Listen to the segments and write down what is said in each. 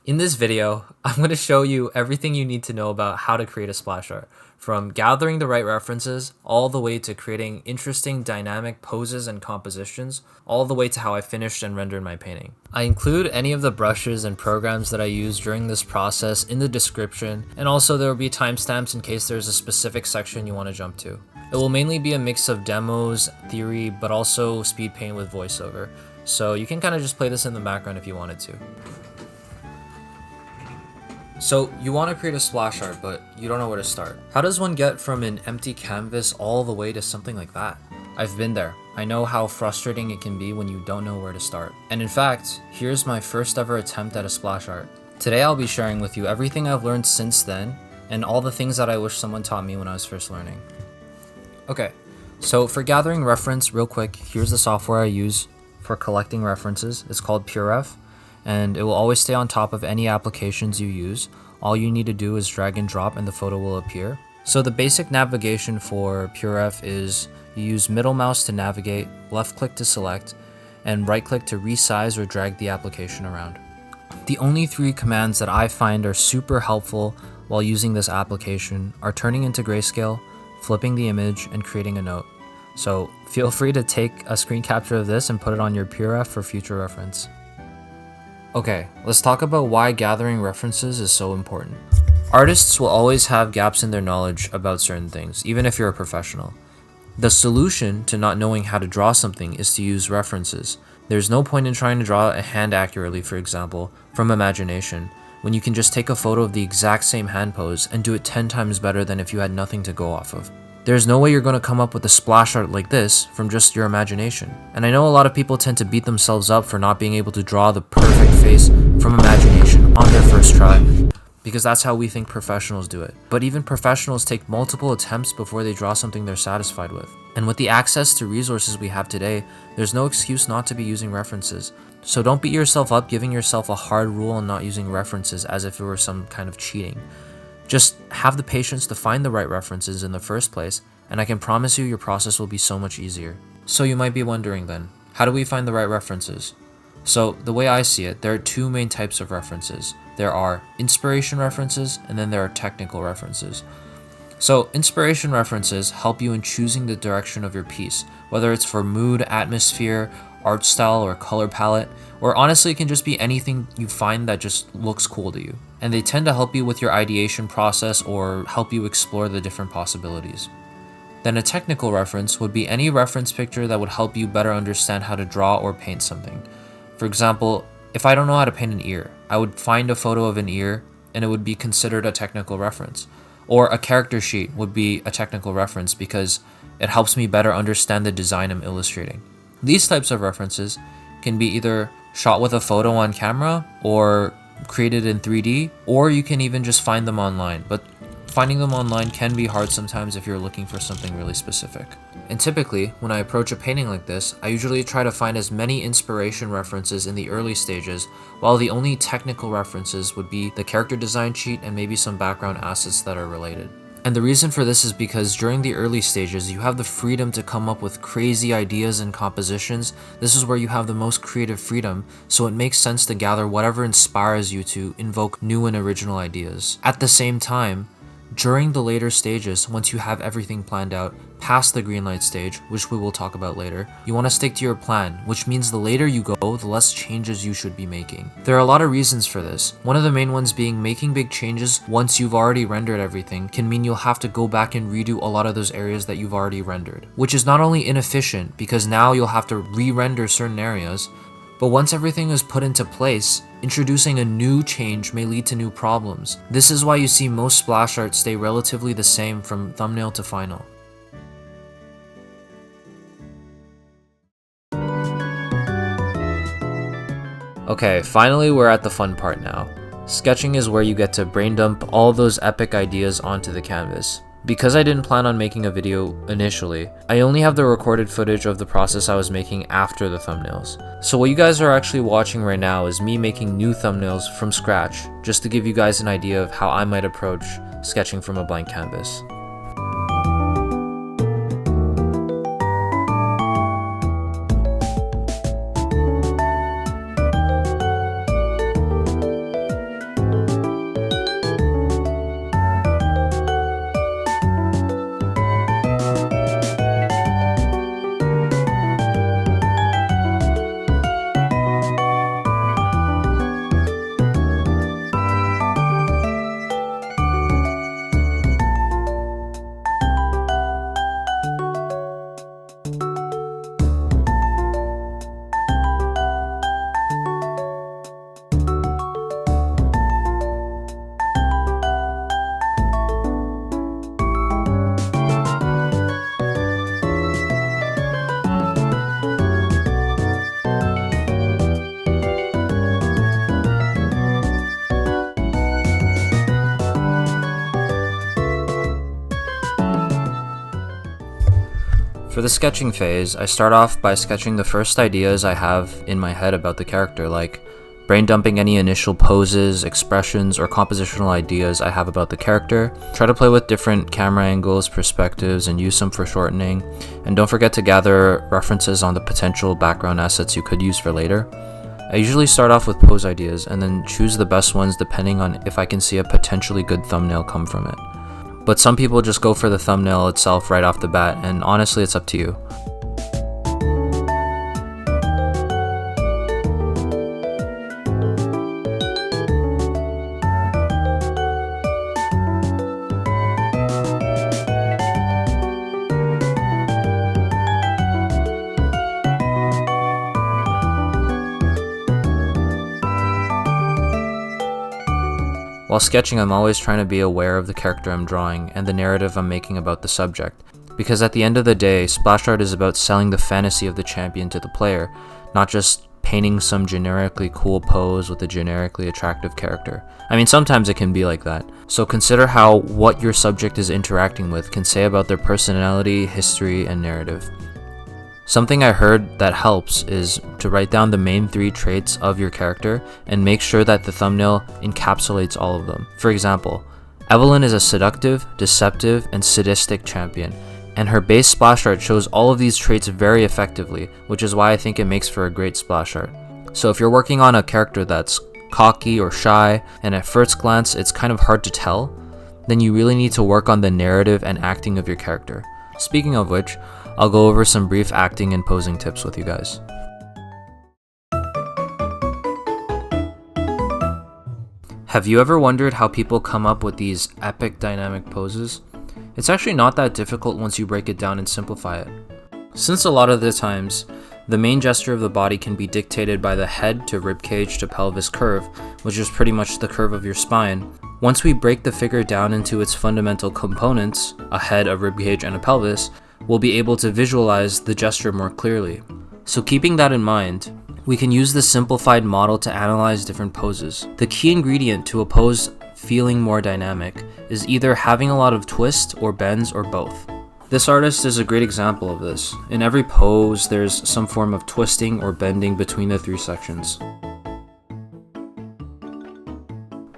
In this video, I'm going to show you everything you need to know about how to create a splash art, from gathering the right references, all the way to creating interesting dynamic poses and compositions, all the way to how I finished and rendered my painting. I include any of the brushes and programs that I use during this process in the description, and also there will be timestamps in case there's a specific section you want to jump to. It will mainly be a mix of demos, theory, but also Speedpaint with voiceover, so you can kind of just play this in the background if you wanted to. So you want to create a splash art, but you don't know where to start. How does one get from an empty canvas all the way to something like that? I've been there. I know how frustrating it can be when you don't know where to start. And in fact, here's my first ever attempt at a splash art. Today I'll be sharing with you everything I've learned since then, and all the things that I wish someone taught me when I was first learning. Okay, so for gathering reference, real quick, here's the software I use for collecting references. It's called PureRef, and it will always stay on top of any applications you use. All you need to do is drag and drop and the photo will appear. So the basic navigation for PureRef is you use middle mouse to navigate, left click to select, and right click to resize or drag the application around. The only three commands that I find are super helpful while using this application are turning into grayscale, flipping the image, and creating a note. So feel free to take a screen capture of this and put it on your PureRef for future reference. Okay, let's talk about why gathering references is so important. Artists will always have gaps in their knowledge about certain things, even if you're a professional. The solution to not knowing how to draw something is to use references. There's no point in trying to draw a hand accurately, for example, from imagination, when you can just take a photo of the exact same hand pose and do it 10 times better than if you had nothing to go off of. There's no way you're going to come up with a splash art like this from just your imagination. And I know a lot of people tend to beat themselves up for not being able to draw the perfect face from imagination on their first try, because that's how we think professionals do it. But even professionals take multiple attempts before they draw something they're satisfied with. And with the access to resources we have today, there's no excuse not to be using references. So don't beat yourself up giving yourself a hard rule on not using references as if it were some kind of cheating. Just have the patience to find the right references in the first place, and I can promise you your process will be so much easier. So you might be wondering then, how do we find the right references? So the way I see it, there are two main types of references. There are inspiration references, and then there are technical references. So inspiration references help you in choosing the direction of your piece, whether it's for mood, atmosphere, art style, or color palette, or honestly it can just be anything you find that just looks cool to you. And they tend to help you with your ideation process or help you explore the different possibilities. Then a technical reference would be any reference picture that would help you better understand how to draw or paint something. For example, if I don't know how to paint an ear, I would find a photo of an ear and it would be considered a technical reference. Or a character sheet would be a technical reference because it helps me better understand the design I'm illustrating. These types of references can be either shot with a photo on camera or created in 3D, or you can even just find them online. But finding them online can be hard sometimes if you're looking for something really specific. And typically, when I approach a painting like this, I usually try to find as many inspiration references in the early stages, while the only technical references would be the character design sheet and maybe some background assets that are related. And the reason for this is because during the early stages, you have the freedom to come up with crazy ideas and compositions. This is where you have the most creative freedom, so it makes sense to gather whatever inspires you to invoke new and original ideas. At the same time, during the later stages, once you have everything planned out, past the green light stage, which we will talk about later, you want to stick to your plan, which means the later you go, the less changes you should be making. There are a lot of reasons for this. One of the main ones being making big changes once you've already rendered everything can mean you'll have to go back and redo a lot of those areas that you've already rendered, which is not only inefficient because now you'll have to re-render certain areas, but once everything is put into place, introducing a new change may lead to new problems. This is why you see most splash art stay relatively the same from thumbnail to final. Okay, finally we're at the fun part now. Sketching is where you get to brain dump all those epic ideas onto the canvas. Because I didn't plan on making a video initially, I only have the recorded footage of the process I was making after the thumbnails. So what you guys are actually watching right now is me making new thumbnails from scratch, just to give you guys an idea of how I might approach sketching from a blank canvas. For the sketching phase, I start off by sketching the first ideas I have in my head about the character, like brain dumping any initial poses, expressions, or compositional ideas I have about the character. Try to play with different camera angles, perspectives, and use some foreshortening. And don't forget to gather references on the potential background assets you could use for later. I usually start off with pose ideas and then choose the best ones depending on if I can see a potentially good thumbnail come from it. But some people just go for the thumbnail itself right off the bat, and honestly, it's up to you. While sketching, I'm always trying to be aware of the character I'm drawing and the narrative I'm making about the subject, because at the end of the day, splash art is about selling the fantasy of the champion to the player, not just painting some generically cool pose with a generically attractive character. I mean, sometimes it can be like that. So consider how what your subject is interacting with can say about their personality, history, and narrative. Something I heard that helps is to write down the main 3 traits of your character and make sure that the thumbnail encapsulates all of them. For example, Evelyn is a seductive, deceptive, and sadistic champion, and her base splash art shows all of these traits very effectively, which is why I think it makes for a great splash art. So if you're working on a character that's cocky or shy, and at first glance it's kind of hard to tell, then you really need to work on the narrative and acting of your character. Speaking of which, I'll go over some brief acting and posing tips with you guys. Have you ever wondered how people come up with these epic dynamic poses? It's actually not that difficult once you break it down and simplify it. Since a lot of the times, the main gesture of the body can be dictated by the head to ribcage to pelvis curve, which is pretty much the curve of your spine. Once we break the figure down into its fundamental components, a head, a ribcage, and a pelvis, we'll be able to visualize the gesture more clearly. So keeping that in mind, we can use the simplified model to analyze different poses. The key ingredient to a pose feeling more dynamic is either having a lot of twist or bends or both. This artist is a great example of this. In every pose, there's some form of twisting or bending between the 3 sections.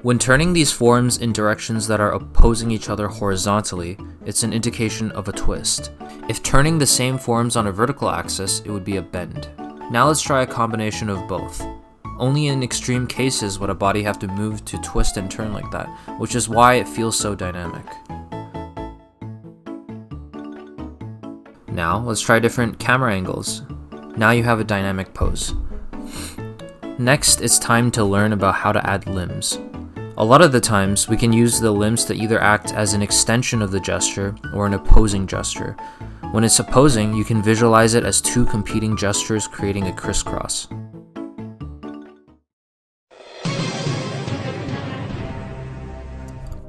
When turning these forms in directions that are opposing each other horizontally, it's an indication of a twist. If turning the same forms on a vertical axis, it would be a bend. Now let's try a combination of both. Only in extreme cases would a body have to move to twist and turn like that, which is why it feels so dynamic. Now let's try different camera angles. Now you have a dynamic pose. Next, it's time to learn about how to add limbs. A lot of the times, we can use the limbs to either act as an extension of the gesture or an opposing gesture. When it's opposing, you can visualize it as 2 competing gestures creating a crisscross.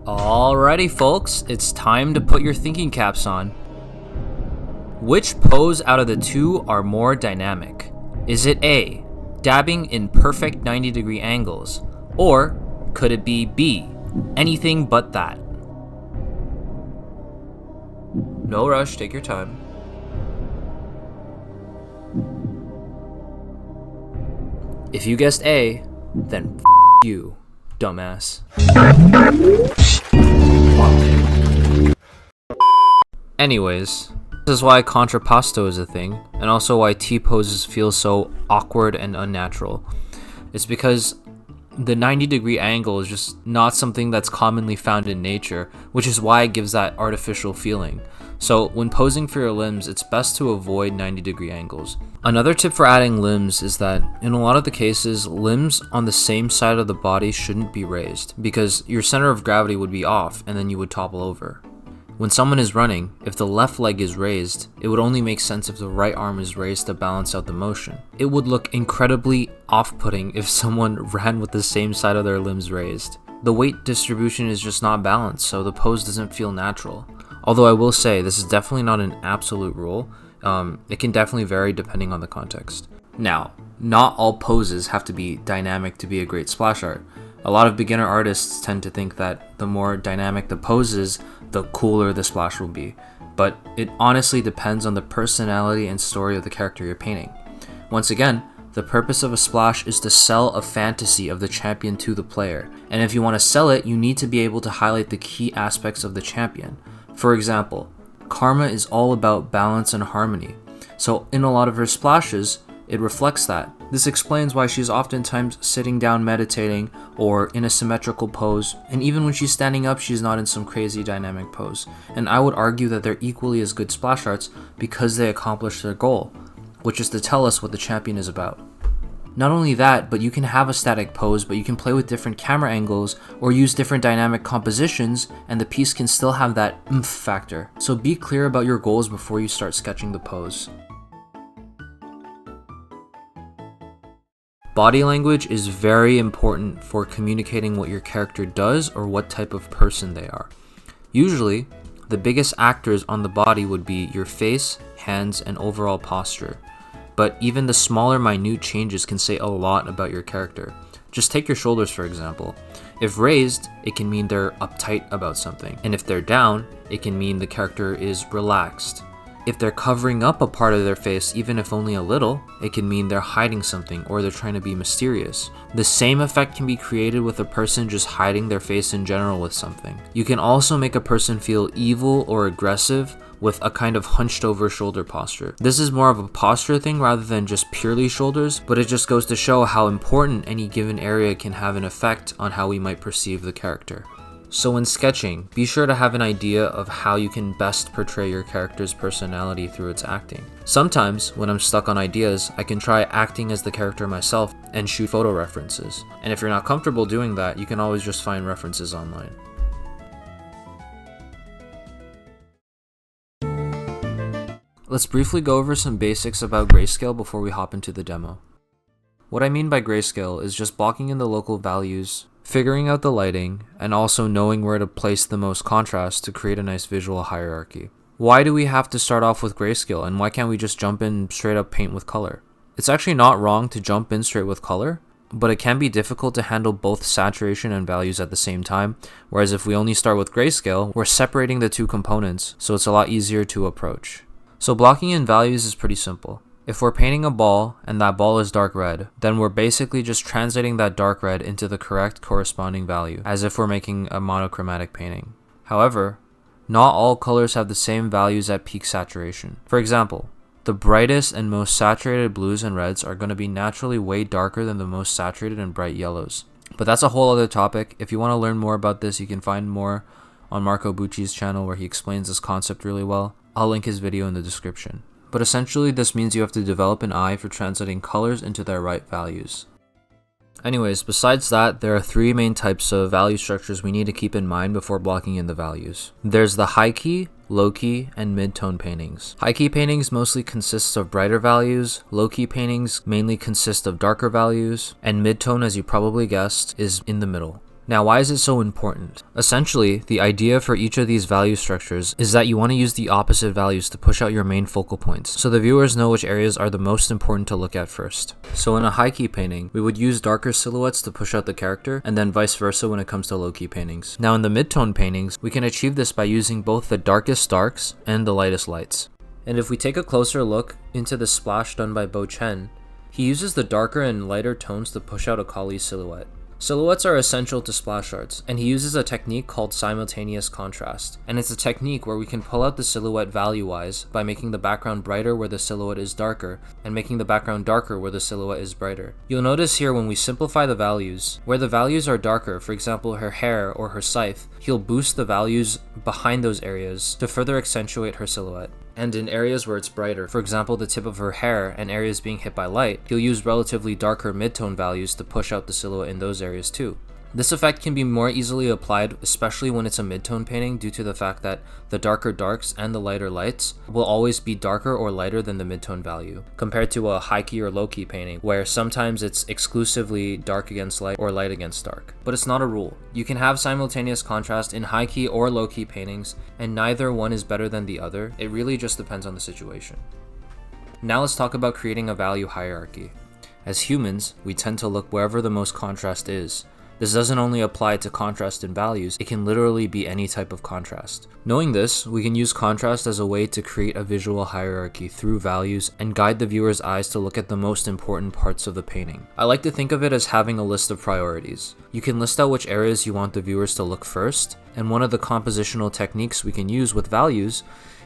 Alrighty folks, it's time to put your thinking caps on. Which pose out of the 2 are more dynamic? Is it A, dabbing in perfect 90-degree angles, or could it be B, anything but that? No rush, take your time. If you guessed A, then you, dumbass. Anyways, this is why contrapposto is a thing, and also why T-poses feel so awkward and unnatural. It's because the 90-degree angle is just not something that's commonly found in nature, which is why it gives that artificial feeling. So when posing for your limbs, it's best to avoid 90-degree angles. Another tip for adding limbs is that in a lot of the cases, limbs on the same side of the body shouldn't be raised, because your center of gravity would be off and then you would topple over. When someone is running, if the left leg is raised, it would only make sense if the right arm is raised to balance out the motion. It would look incredibly off-putting if someone ran with the same side of their limbs raised. The weight distribution is just not balanced, so the pose doesn't feel natural. Although I will say, this is definitely not an absolute rule. It can definitely vary depending on the context. Now, not all poses have to be dynamic to be a great splash art. A lot of beginner artists tend to think that the more dynamic the pose is, the cooler the splash will be. but it honestly depends on the personality and story of the character you're painting. Once again, the purpose of a splash is to sell a fantasy of the champion to the player, and if you want to sell it, you need to be able to highlight the key aspects of the champion. For example, Karma is all about balance and harmony, so in a lot of her splashes, it reflects that. This explains why she's oftentimes sitting down meditating or in a symmetrical pose, and even when she's standing up, she's not in some crazy dynamic pose. And I would argue that they're equally as good splash arts because they accomplish their goal, which is to tell us what the champion is about. Not only that, but you can have a static pose, but you can play with different camera angles or use different dynamic compositions, and the piece can still have that oomph factor. So be clear about your goals before you start sketching the pose. Body language is very important for communicating what your character does or what type of person they are. Usually, the biggest actors on the body would be your face, hands, and overall posture. But even the smaller minute changes can say a lot about your character. Just take your shoulders for example. If raised, it can mean they're uptight about something. And if they're down, it can mean the character is relaxed. If they're covering up a part of their face, even if only a little, it can mean they're hiding something or they're trying to be mysterious. The same effect can be created with a person just hiding their face in general with something. You can also make a person feel evil or aggressive with a kind of hunched over shoulder posture. This is more of a posture thing rather than just purely shoulders, but it just goes to show how important any given area can have an effect on how we might perceive the character. So when sketching, be sure to have an idea of how you can best portray your character's personality through its acting. Sometimes, when I'm stuck on ideas, I can try acting as the character myself and shoot photo references. And if you're not comfortable doing that, you can always just find references online. Let's briefly go over some basics about Greyscale before we hop into the demo. What I mean by Greyscale is just blocking in the local values, figuring out the lighting, and also knowing where to place the most contrast to create a nice visual hierarchy. Why do we have to start off with Greyscale, and why can't we just jump in straight up paint with color? It's actually not wrong to jump in straight with color, but it can be difficult to handle both saturation and values at the same time, whereas if we only start with Greyscale, we're separating the two components, so it's a lot easier to approach. So blocking in values is pretty simple. If we're painting a ball and that ball is dark red, then we're basically just translating that dark red into the correct corresponding value, as if we're making a monochromatic painting. However, not all colors have the same values at peak saturation. For example, the brightest and most saturated blues and reds are going to be naturally way darker than the most saturated and bright yellows. But that's a whole other topic. If you want to learn more about this, you can find more on Marco Bucci's channel where he explains this concept really well. I'll link his video in the description. But essentially, this means you have to develop an eye for translating colors into their right values. Anyways, besides that, there are three main types of value structures we need to keep in mind before blocking in the values. There's the high key, low key, and mid-tone paintings. High key paintings mostly consist of brighter values, low key paintings mainly consist of darker values, and mid-tone, as you probably guessed, is in the middle. Now, why is it so important? Essentially, the idea for each of these value structures is that you want to use the opposite values to push out your main focal points, so the viewers know which areas are the most important to look at first. So in a high key painting, we would use darker silhouettes to push out the character, and then vice versa when it comes to low key paintings. Now in the mid-tone paintings, we can achieve this by using both the darkest darks and the lightest lights. And if we take a closer look into the splash done by Bo Chen, he uses the darker and lighter tones to push out a Kali's silhouette. Silhouettes are essential to splash arts, and he uses a technique called simultaneous contrast. And it's a technique where we can pull out the silhouette value-wise by making the background brighter where the silhouette is darker, and making the background darker where the silhouette is brighter. You'll notice here when we simplify the values, where the values are darker, for example her hair or her scythe, he'll boost the values behind those areas to further accentuate her silhouette. And in areas where it's brighter, for example the tip of her hair and areas being hit by light, he'll use relatively darker mid-tone values to push out the silhouette in those areas too. This effect can be more easily applied, especially when it's a mid-tone painting, due to the fact that the darker darks and the lighter lights will always be darker or lighter than the mid-tone value, compared to a high-key or low-key painting, where sometimes it's exclusively dark against light or light against dark. But it's not a rule. You can have simultaneous contrast in high-key or low-key paintings, and neither one is better than the other. It really just depends on the situation. Now let's talk about creating a value hierarchy. As humans, we tend to look wherever the most contrast is, This doesn't only apply to contrast and values, it can literally be any type of contrast. Knowing this, we can use contrast as a way to create a visual hierarchy through values and guide the viewer's eyes to look at the most important parts of the painting. I like to think of it as having a list of priorities. You can list out which areas you want the viewers to look first, and one of the compositional techniques we can use with values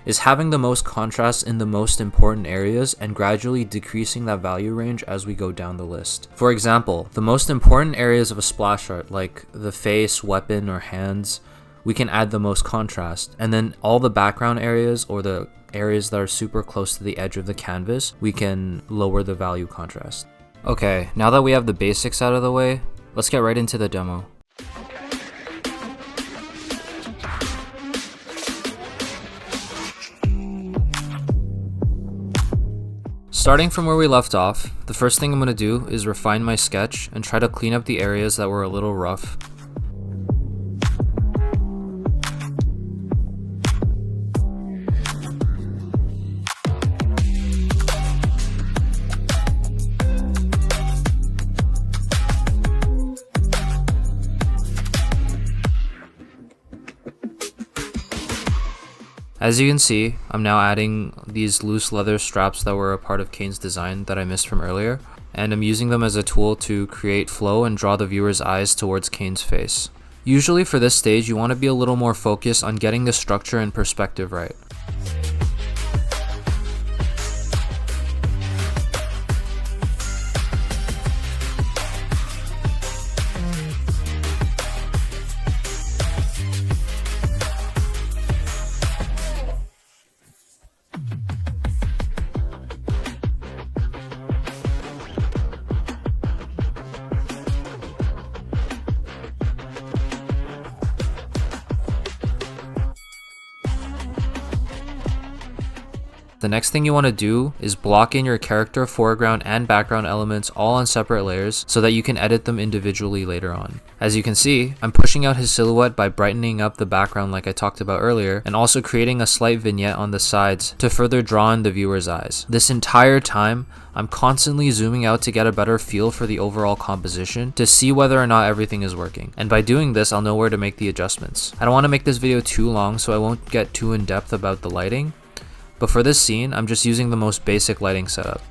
is having the most contrast in the most important areas and gradually decreasing that value range as we go down the list. For example, the most important areas of a splash art, like the face, weapon, or hands, we can add the most contrast, and then all the background areas or the areas that are super close to the edge of the canvas, we can lower the value contrast. Okay, now that we have the basics out of the way, let's get right into the demo. Starting from where we left off, the first thing I'm going to do is refine my sketch and try to clean up the areas that were a little rough. As you can see, I'm now adding these loose leather straps that were a part of Kane's design that I missed from earlier, and I'm using them as a tool to create flow and draw the viewer's eyes towards Kane's face. Usually for this stage, you want to be a little more focused on getting the structure and perspective right. The next thing you want to do is block in your character foreground and background elements all on separate layers so that you can edit them individually later on. As you can see, I'm pushing out his silhouette by brightening up the background like I talked about earlier, and also creating a slight vignette on the sides to further draw in the viewer's eyes. This entire time, I'm constantly zooming out to get a better feel for the overall composition to see whether or not everything is working. And by doing this, I'll know where to make the adjustments. I don't want to make this video too long, so I won't get too in depth about the lighting. But for this scene, I'm just using the most basic lighting setup.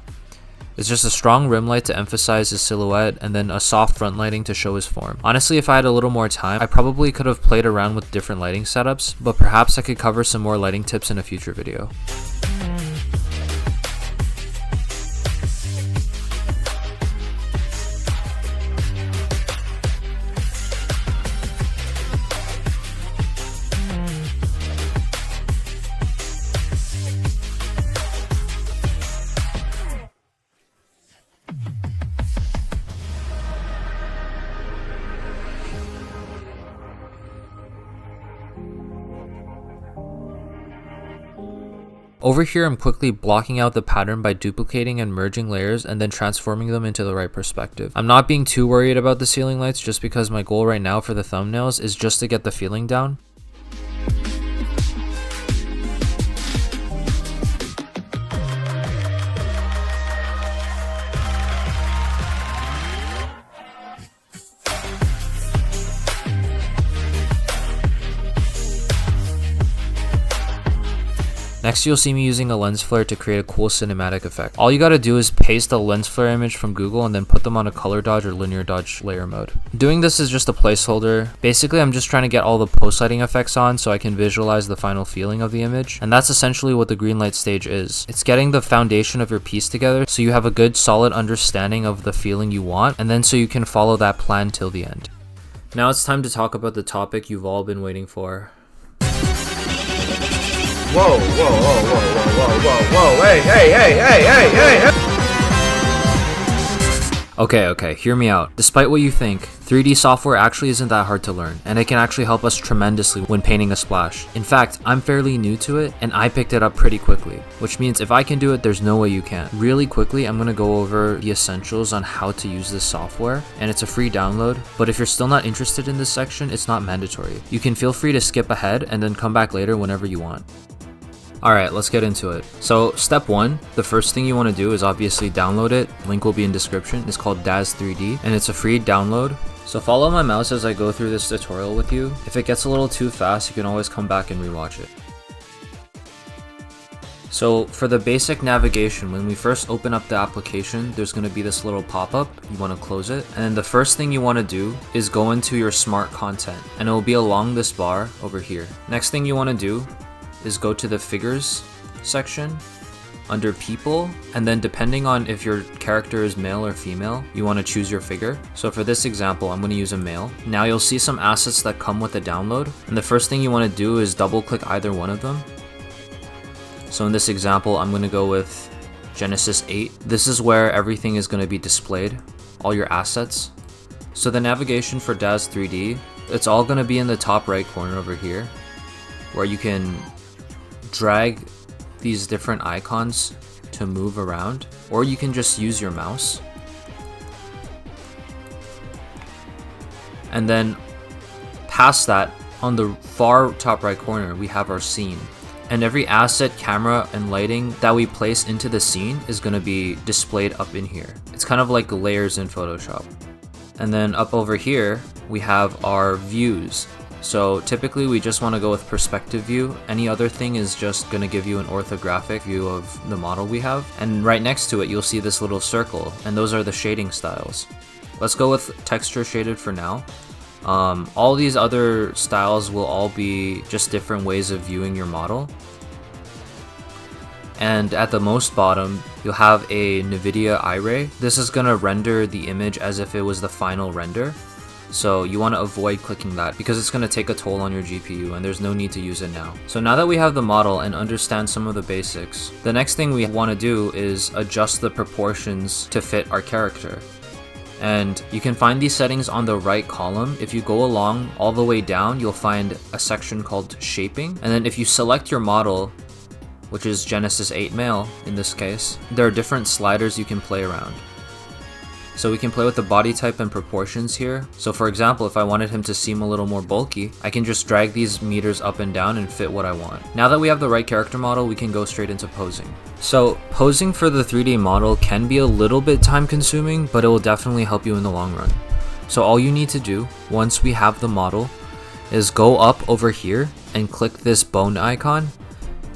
It's just a strong rim light to emphasize his silhouette and then a soft front lighting to show his form. Honestly, if I had a little more time, I probably could have played around with different lighting setups, but perhaps I could cover some more lighting tips in a future video. Over here, I'm quickly blocking out the pattern by duplicating and merging layers and then transforming them into the right perspective. I'm not being too worried about the ceiling lights just because my goal right now for the thumbnails is just to get the feeling down. Next, you'll see me using a lens flare to create a cool cinematic effect. All you gotta do is paste a lens flare image from Google and then put them on a color dodge or linear dodge layer mode. Doing this is just a placeholder. Basically, I'm just trying to get all the post lighting effects on so I can visualize the final feeling of the image. And that's essentially what the green light stage is. It's getting the foundation of your piece together so you have a good solid understanding of the feeling you want, and then so you can follow that plan till the end. Now it's time to talk about the topic you've all been waiting for. Whoa, whoa, whoa, whoa, whoa, whoa, whoa, whoa, hey. Okay, hear me out. Despite what you think, 3D software actually isn't that hard to learn, and it can actually help us tremendously when painting a splash. In fact, I'm fairly new to it, and I picked it up pretty quickly, which means if I can do it, there's no way you can't. Really quickly, I'm gonna go over the essentials on how to use this software, and it's a free download, but if you're still not interested in this section, it's not mandatory. You can feel free to skip ahead and then come back later whenever you want. Alright, let's get into it. So step 1, the first thing you want to do is obviously download it. Link will be in description. It's called Daz 3D and it's a free download. So follow my mouse as I go through this tutorial with you. If it gets a little too fast, you can always come back and rewatch it. So for the basic navigation, when we first open up the application, there's going to be this little pop-up. You want to close it. And then the first thing you want to do is go into your smart content and it will be along this bar over here. Next thing you want to do is go to the figures section under people, and then depending on if your character is male or female, you want to choose your figure. So for this example, I'm going to use a male. Now you'll see some assets that come with the download, and the first thing you want to do is double click either one of them. So in this example, I'm going to go with Genesis 8. This is where everything is going to be displayed, all your assets. So the navigation for Daz 3D, it's all going to be in the top right corner over here, where you can drag these different icons to move around, or you can just use your mouse. And then past that, on the far top right corner, we have our scene. And every asset, camera, and lighting that we place into the scene is going to be displayed up in here. It's kind of like layers in Photoshop. And then up over here, we have our views. So typically we just want to go with perspective view. Any other thing is just going to give you an orthographic view of the model we have. And right next to it, you'll see this little circle, and those are the shading styles. Let's go with texture shaded for now. All these other styles will all be just different ways of viewing your model. And at the most bottom, you'll have a NVIDIA iRay. This is going to render the image as if it was the final render. So you want to avoid clicking that because it's going to take a toll on your GPU and there's no need to use it now. So now that we have the model and understand some of the basics, the next thing we want to do is adjust the proportions to fit our character. And you can find these settings on the right column. If you go along all the way down, you'll find a section called shaping. And then if you select your model, which is Genesis 8 male in this case, there are different sliders you can play around. So we can play with the body type and proportions here. So for example, if I wanted him to seem a little more bulky, I can just drag these meters up and down and fit what I want. Now that we have the right character model, we can go straight into posing. So posing for the 3D model can be a little bit time consuming, but it will definitely help you in the long run. So all you need to do once we have the model is go up over here and click this bone icon.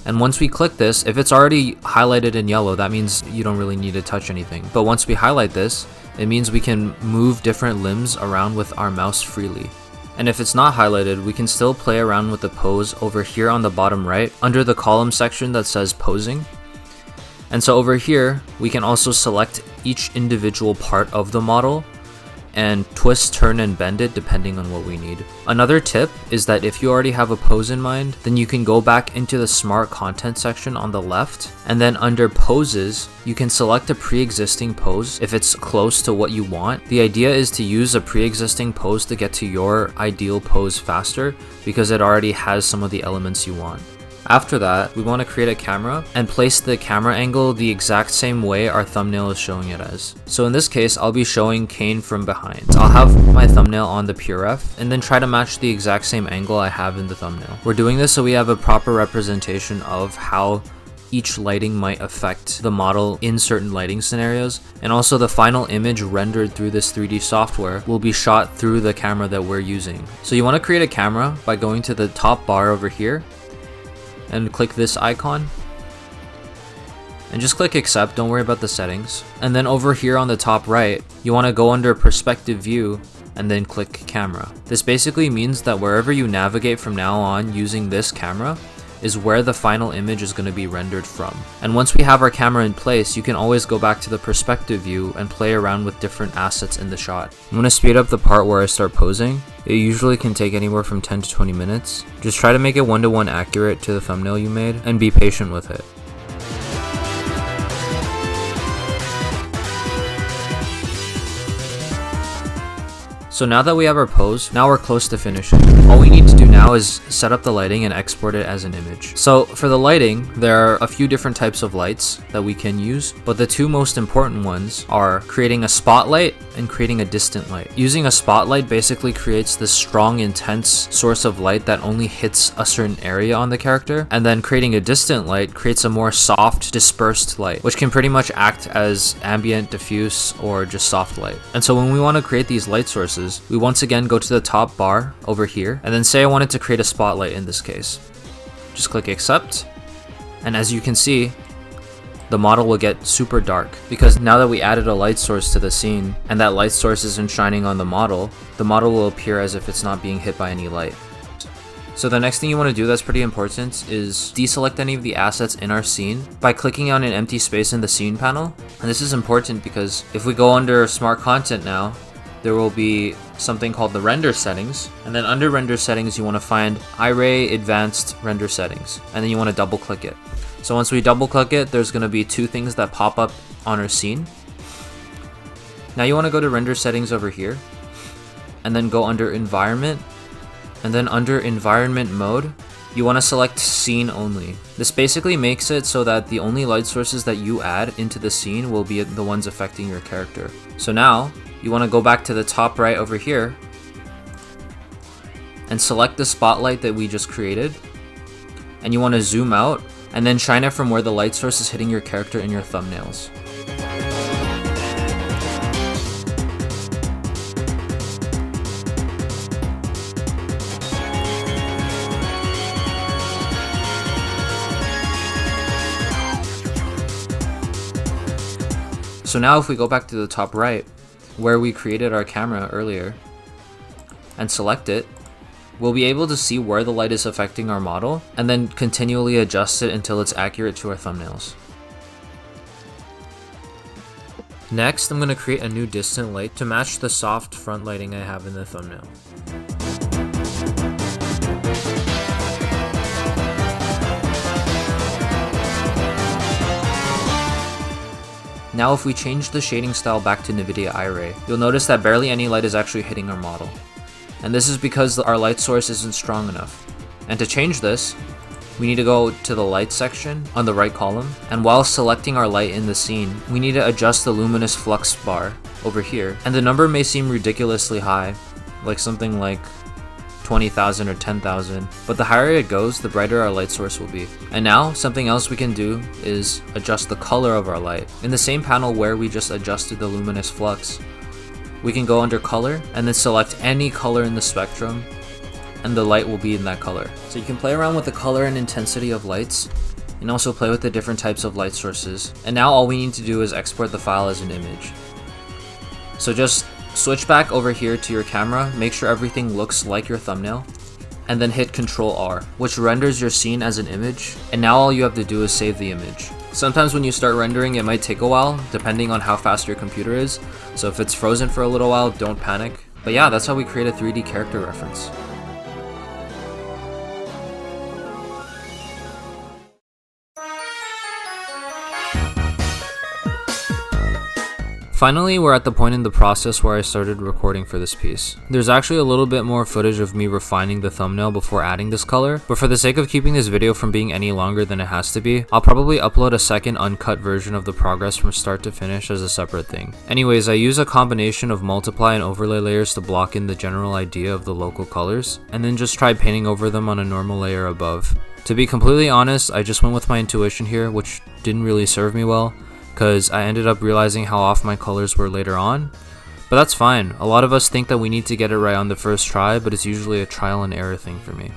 And once we click this, if it's already highlighted in yellow, that means you don't really need to touch anything. But once we highlight this, it means we can move different limbs around with our mouse freely. And if it's not highlighted, we can still play around with the pose over here on the bottom right, under the column section that says posing. And so over here, we can also select each individual part of the model and twist, turn, and bend it depending on what we need. Another tip is that if you already have a pose in mind, then you can go back into the smart content section on the left, and then under poses, you can select a pre-existing pose if it's close to what you want. The idea is to use a pre-existing pose to get to your ideal pose faster because it already has some of the elements you want. After that, we want to create a camera and place the camera angle the exact same way our thumbnail is showing it as. So in this case, I'll be showing Kane from behind. I'll have my thumbnail on the PureF and then try to match the exact same angle I have in the thumbnail. We're doing this so we have a proper representation of how each lighting might affect the model in certain lighting scenarios, and also the final image rendered through this 3D software will be shot through the camera that we're using. So you want to create a camera by going to the top bar over here and click this icon and just click accept. Don't worry about the settings. And then over here on the top right, you want to go under perspective view and then click camera. This basically means that wherever you navigate from now on using this camera is where the final image is going to be rendered from. And once we have our camera in place, you can always go back to the perspective view and play around with different assets in the shot. I'm going to speed up the part where I start posing. It usually can take anywhere from 10 to 20 minutes. Just try to make it 1-to-1 accurate to the thumbnail you made and be patient with it. So now that we have our pose, now we're close to finishing. All we need to do now is set up the lighting and export it as an image. So for the lighting, there are a few different types of lights that we can use, but the two most important ones are creating a spotlight and creating a distant light. Using a spotlight basically creates this strong, intense source of light that only hits a certain area on the character, and then creating a distant light creates a more soft, dispersed light, which can pretty much act as ambient, diffuse, or just soft light. And so when we want to create these light sources, we once again go to the top bar over here, and then say I wanted to create a spotlight in this case. Just click accept, and as you can see, the model will get super dark because now that we added a light source to the scene and that light source isn't shining on the model will appear as if it's not being hit by any light. So the next thing you want to do that's pretty important is deselect any of the assets in our scene by clicking on an empty space in the scene panel. And this is important because if we go under smart content now, there will be something called the render settings, and then under render settings you want to find iRay advanced render settings, and then you want to double click it. So once we double click it, there's going to be two things that pop up on our scene. Now you want to go to render settings over here and then go under environment, and then under environment mode you want to select scene only. This basically makes it so that the only light sources that you add into the scene will be the ones affecting your character. So now you want to go back to the top right over here and select the spotlight that we just created, and you want to zoom out and then shine it from where the light source is hitting your character in your thumbnails. So now if we go back to the top right, where we created our camera earlier, and select it, we'll be able to see where the light is affecting our model and then continually adjust it until it's accurate to our thumbnails. Next, I'm going to create a new distant light to match the soft front lighting I have in the thumbnail. Now if we change the shading style back to NVIDIA iRay, you'll notice that barely any light is actually hitting our model. And this is because our light source isn't strong enough. And to change this, we need to go to the light section on the right column, and while selecting our light in the scene, we need to adjust the luminous flux bar over here. And the number may seem ridiculously high, like something like 20,000 or 10,000, but the higher it goes, the brighter our light source will be. And now, something else we can do is adjust the color of our light. In the same panel where we just adjusted the luminous flux, we can go under color and then select any color in the spectrum, and the light will be in that color. So you can play around with the color and intensity of lights, and also play with the different types of light sources. And now all we need to do is export the file as an image. So just switch back over here to your camera, make sure everything looks like your thumbnail, and then hit Ctrl R, which renders your scene as an image, and now all you have to do is save the image. Sometimes when you start rendering, it might take a while, depending on how fast your computer is, so if it's frozen for a little while, don't panic. But yeah, that's how we create a 3D character reference. Finally, we're at the point in the process where I started recording for this piece. There's actually a little bit more footage of me refining the thumbnail before adding this color, but for the sake of keeping this video from being any longer than it has to be, I'll probably upload a second uncut version of the progress from start to finish as a separate thing. Anyways, I use a combination of multiply and overlay layers to block in the general idea of the local colors, and then just try painting over them on a normal layer above. To be completely honest, I just went with my intuition here, which didn't really serve me well, because I ended up realizing how off my colors were later on. But that's fine. A lot of us think that we need to get it right on the first try, but it's usually a trial and error thing for me.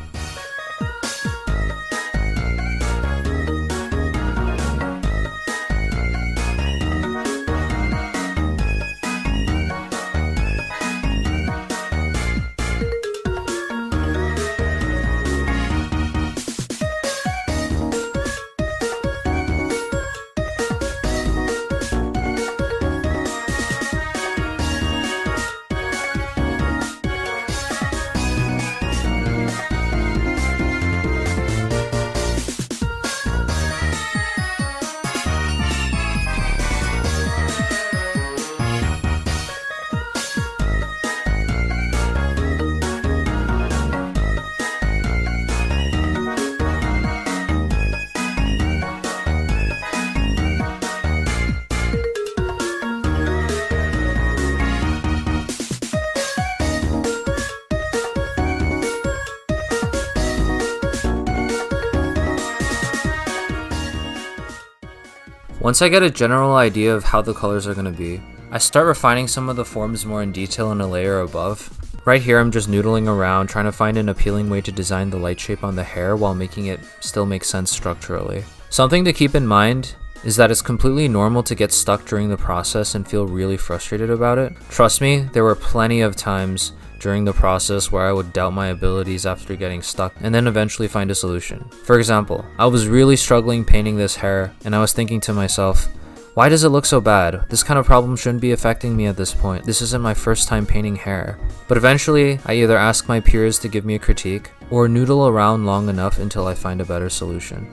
Once I get a general idea of how the colors are going to be, I start refining some of the forms more in detail in a layer above. Right here I'm just noodling around trying to find an appealing way to design the light shape on the hair while making it still make sense structurally. Something to keep in mind is that it's completely normal to get stuck during the process and feel really frustrated about it. Trust me, there were plenty of times during the process where I would doubt my abilities after getting stuck and then eventually find a solution. For example, I was really struggling painting this hair and I was thinking to myself, why does it look so bad? This kind of problem shouldn't be affecting me at this point. This isn't my first time painting hair. But eventually, I either ask my peers to give me a critique or noodle around long enough until I find a better solution.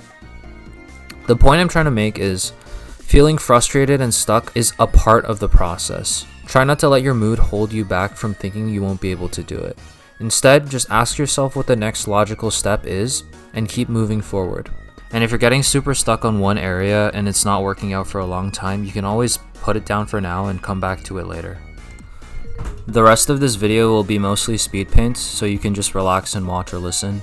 The point I'm trying to make is, feeling frustrated and stuck is a part of the process. Try not to let your mood hold you back from thinking you won't be able to do it. Instead, just ask yourself what the next logical step is and keep moving forward. And if you're getting super stuck on one area and it's not working out for a long time, you can always put it down for now and come back to it later. The rest of this video will be mostly speed paints, so you can just relax and watch or listen.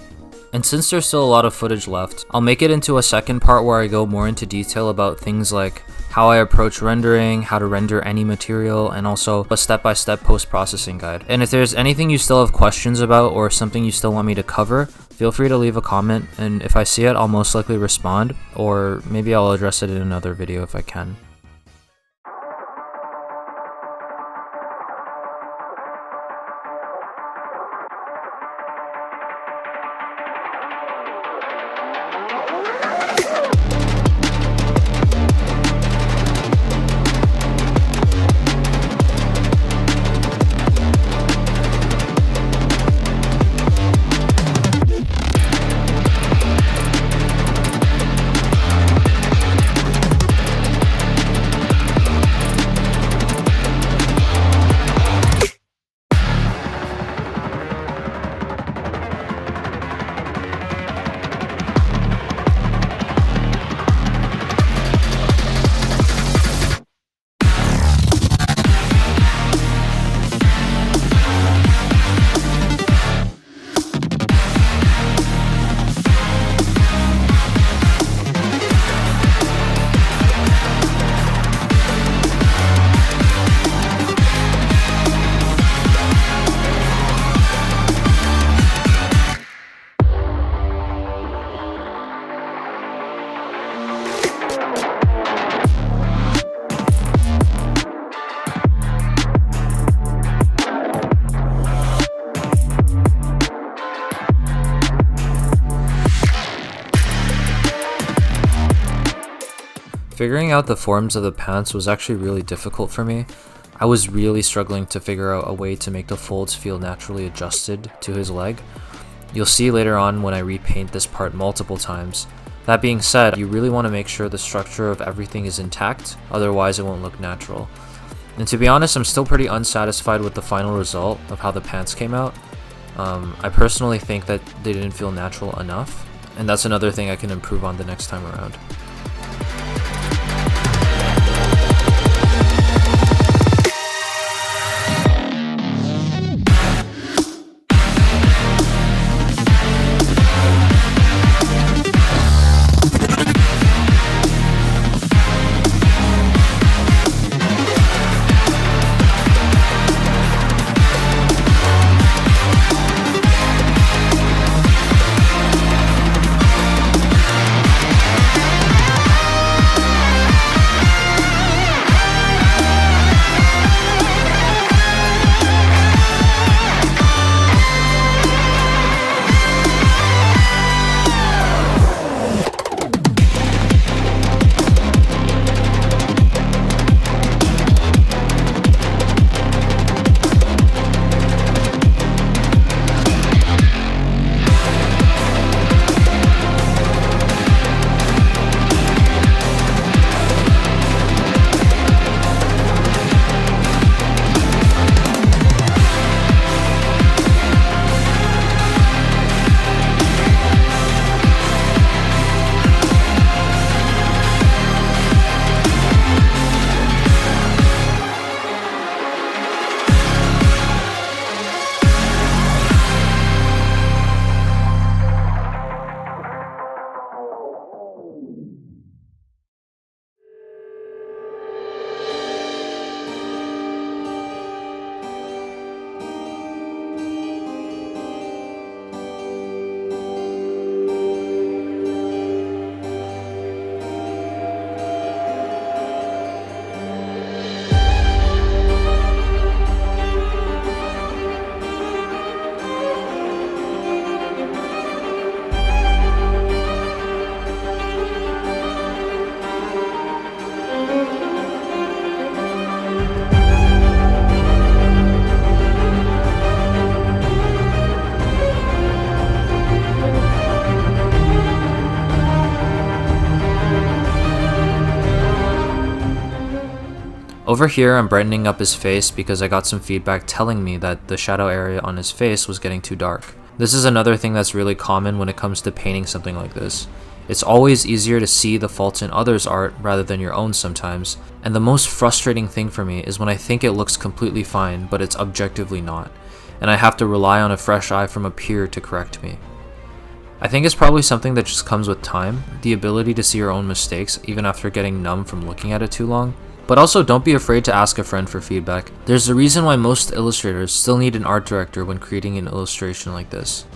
And since there's still a lot of footage left, I'll make it into a second part where I go more into detail about things like how I approach rendering, how to render any material, and also a step-by-step post-processing guide. And if there's anything you still have questions about or something you still want me to cover, feel free to leave a comment, and if I see it, I'll most likely respond, or maybe I'll address it in another video if I can. Figuring out the forms of the pants was actually really difficult for me. I was really struggling to figure out a way to make the folds feel naturally adjusted to his leg. You'll see later on when I repaint this part multiple times. That being said, you really want to make sure the structure of everything is intact, otherwise it won't look natural. And to be honest, I'm still pretty unsatisfied with the final result of how the pants came out. I personally think that they didn't feel natural enough, and that's another thing I can improve on the next time around. Over here, I'm brightening up his face because I got some feedback telling me that the shadow area on his face was getting too dark. This is another thing that's really common when it comes to painting something like this. It's always easier to see the faults in others' art rather than your own sometimes, and the most frustrating thing for me is when I think it looks completely fine, but it's objectively not, and I have to rely on a fresh eye from a peer to correct me. I think it's probably something that just comes with time, the ability to see your own mistakes even after getting numb from looking at it too long. But also, don't be afraid to ask a friend for feedback. There's a reason why most illustrators still need an art director when creating an illustration like this.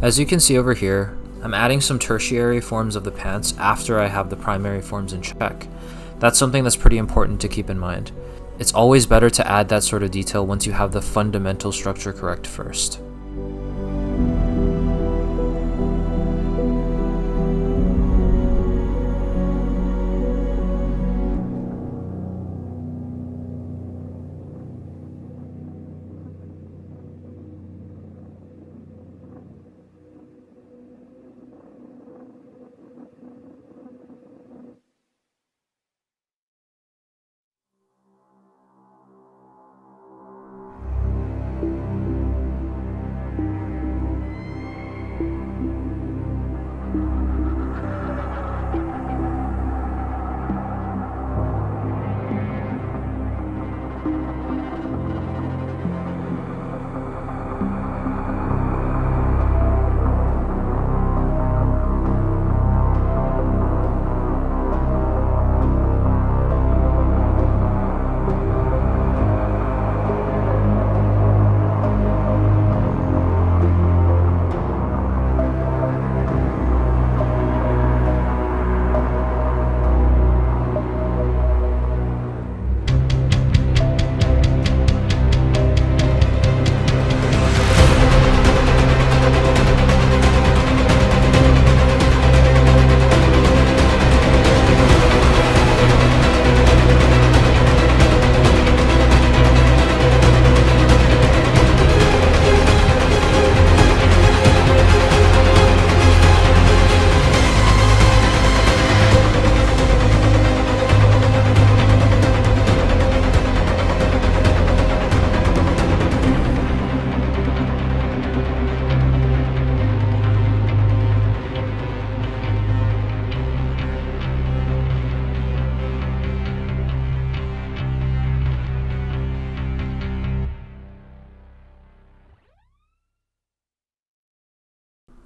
As you can see over here, I'm adding some tertiary forms of the pants after I have the primary forms in check. That's something that's pretty important to keep in mind. It's always better to add that sort of detail once you have the fundamental structure correct first.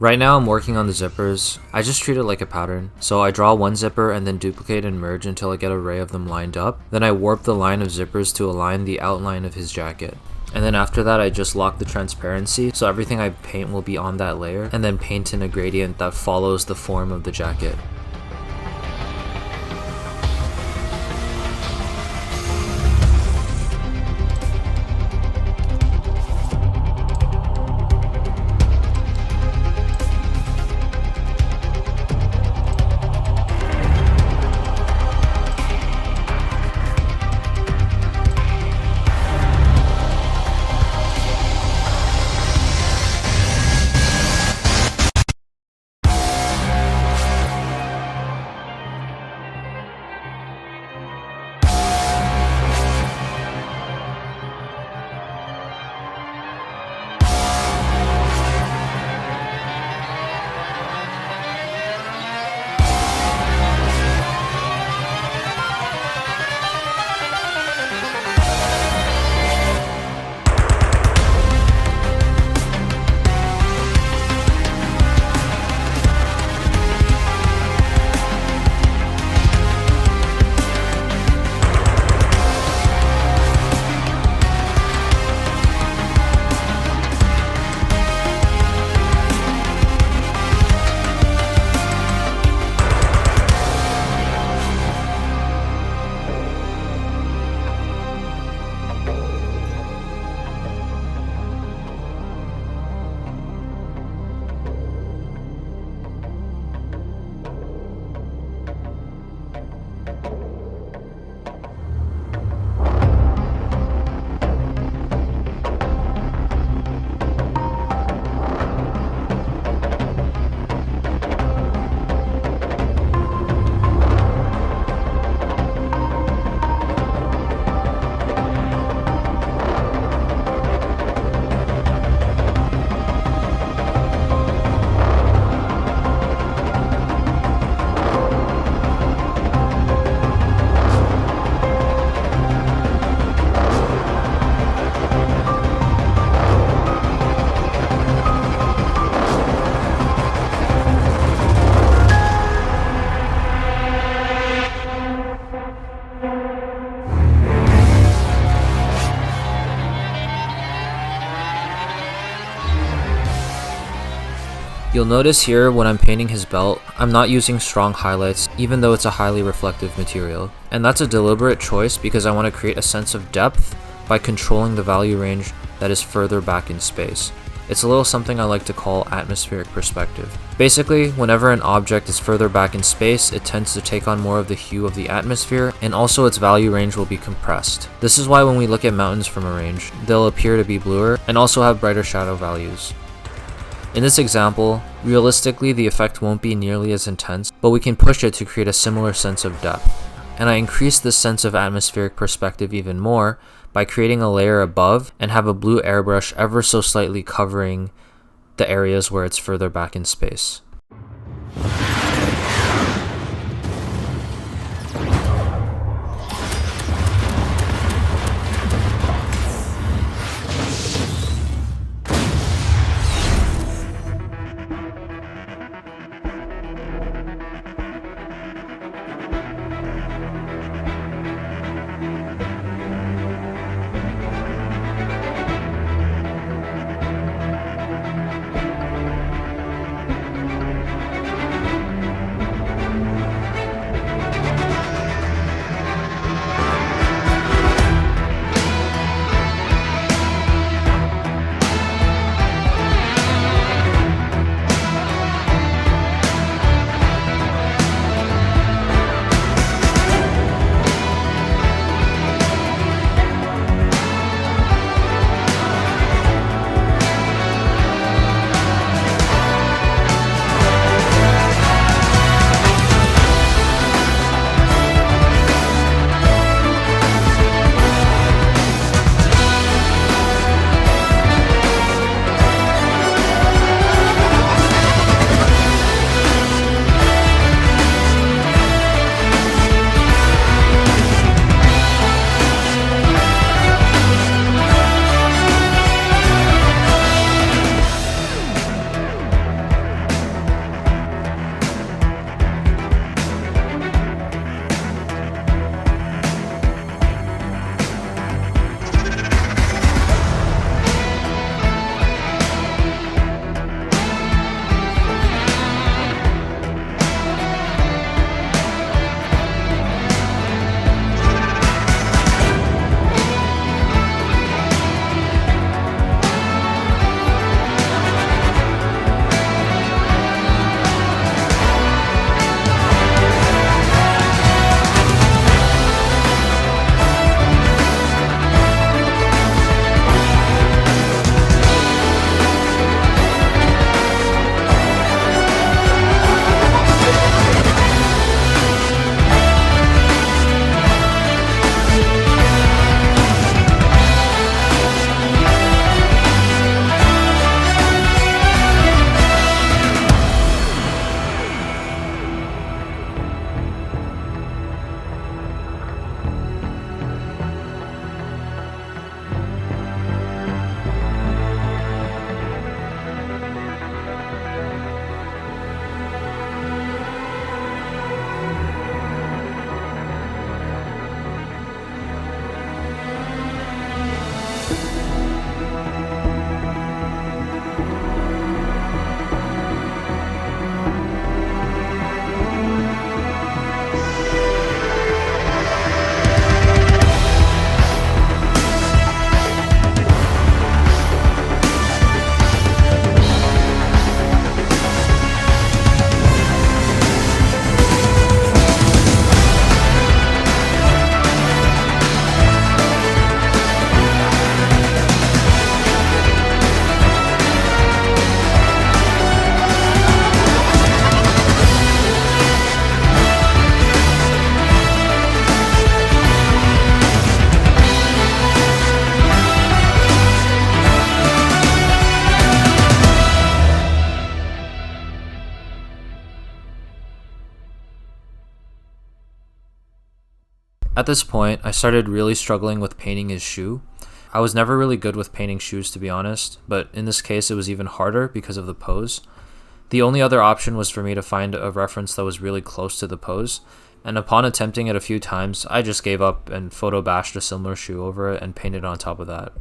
Right now I'm working on the zippers. I just treat it like a pattern. So I draw one zipper and then duplicate and merge until I get an array of them lined up. Then I warp the line of zippers to align the outline of his jacket. And then after that I just lock the transparency so everything I paint will be on that layer, and then paint in a gradient that follows the form of the jacket. You'll notice here when I'm painting his belt, I'm not using strong highlights even though it's a highly reflective material. And that's a deliberate choice because I want to create a sense of depth by controlling the value range that is further back in space. It's a little something I like to call atmospheric perspective. Basically, whenever an object is further back in space, it tends to take on more of the hue of the atmosphere, and also its value range will be compressed. This is why when we look at mountains from a range, they'll appear to be bluer and also have brighter shadow values. In this example, realistically the effect won't be nearly as intense, but we can push it to create a similar sense of depth. And I increase this sense of atmospheric perspective even more by creating a layer above and have a blue airbrush ever so slightly covering the areas where it's further back in space. At this point, I started really struggling with painting his shoe. I was never really good with painting shoes, to be honest, but in this case it was even harder because of the pose. The only other option was for me to find a reference that was really close to the pose, and upon attempting it a few times, I just gave up and photo bashed a similar shoe over it and painted on top of that.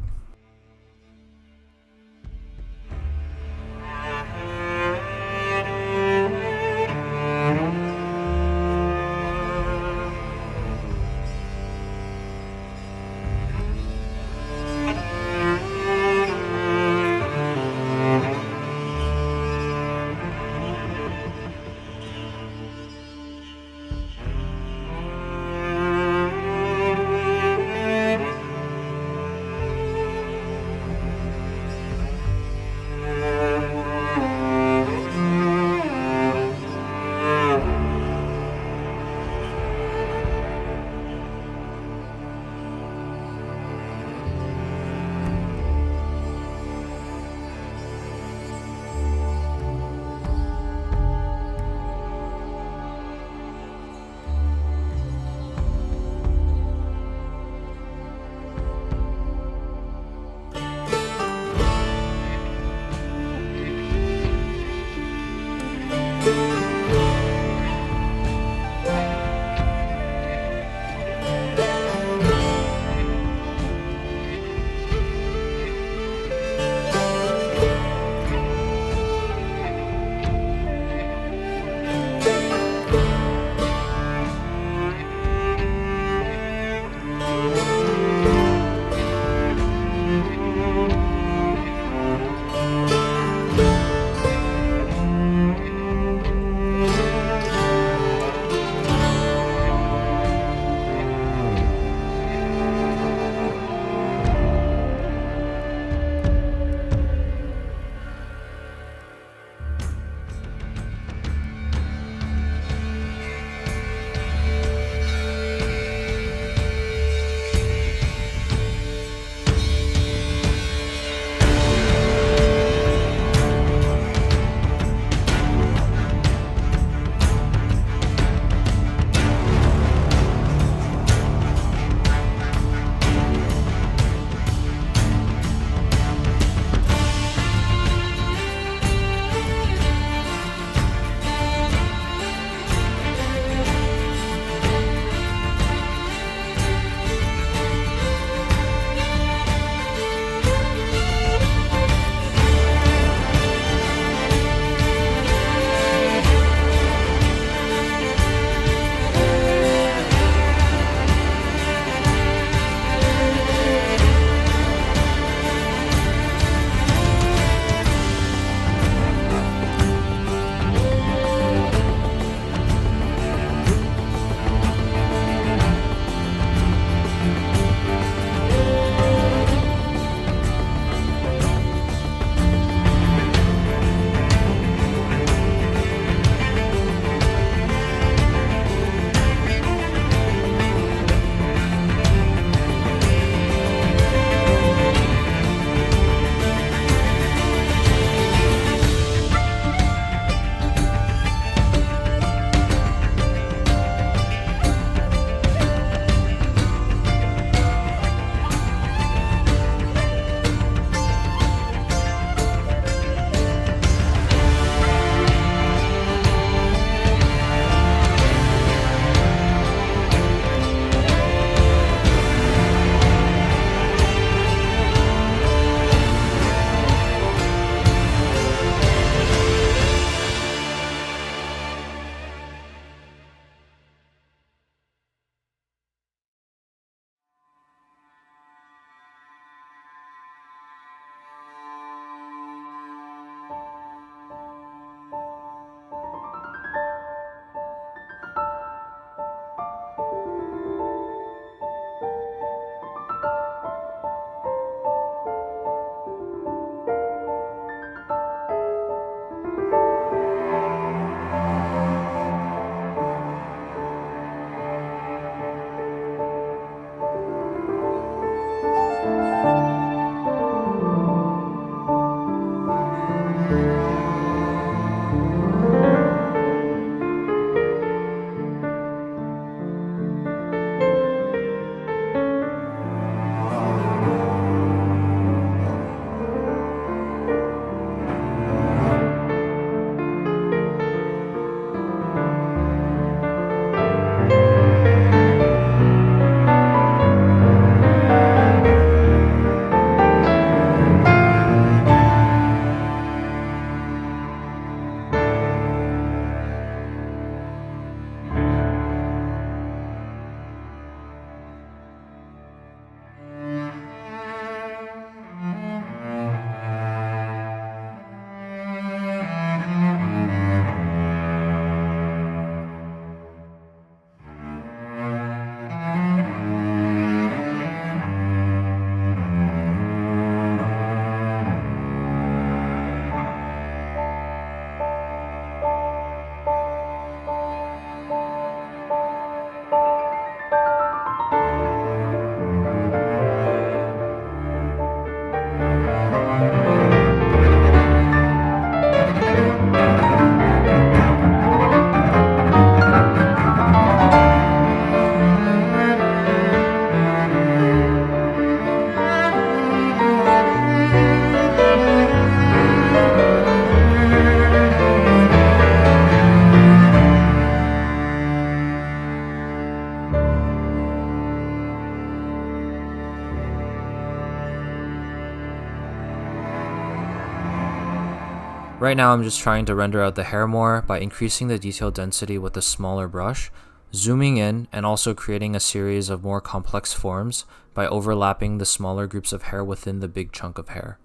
Right now I'm just trying to render out the hair more by increasing the detail density with a smaller brush, zooming in, and also creating a series of more complex forms by overlapping the smaller groups of hair within the big chunk of hair.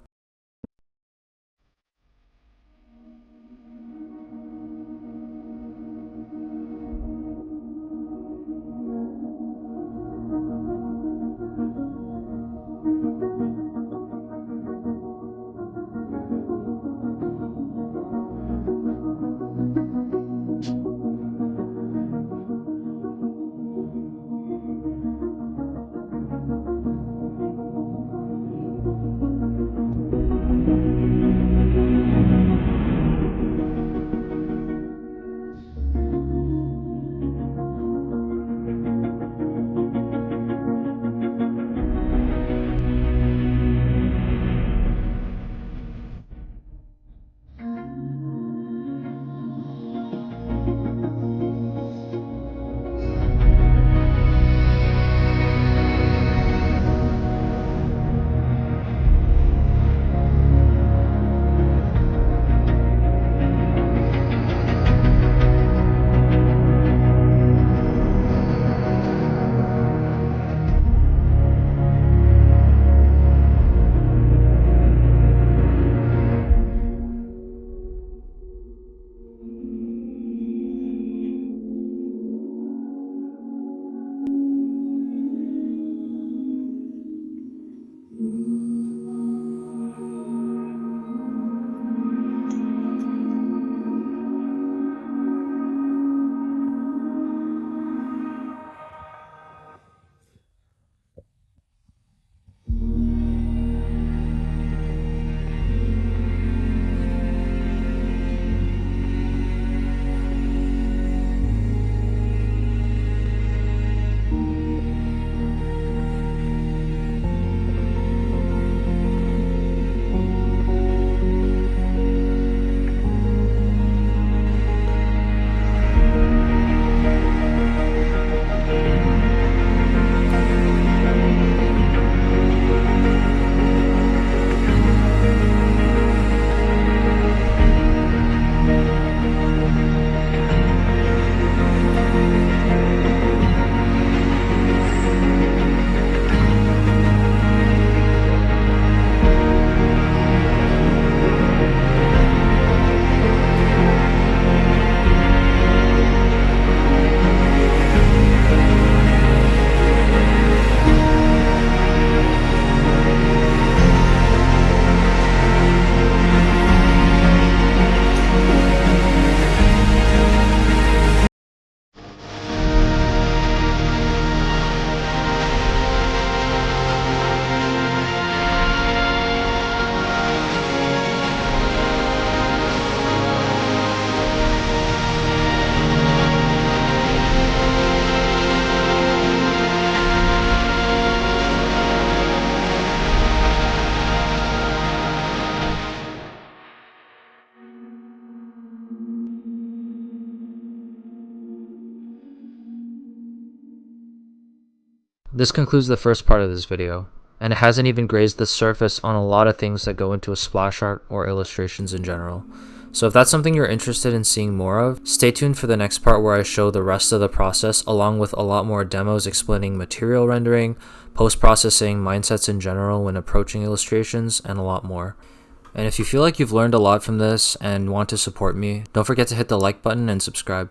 This concludes the first part of this video, and it hasn't even grazed the surface on a lot of things that go into a splash art or illustrations in general. So if that's something you're interested in seeing more of, stay tuned for the next part where I show the rest of the process along with a lot more demos explaining material rendering, post-processing, mindsets in general when approaching illustrations, and a lot more. And if you feel like you've learned a lot from this and want to support me, don't forget to hit the like button and subscribe.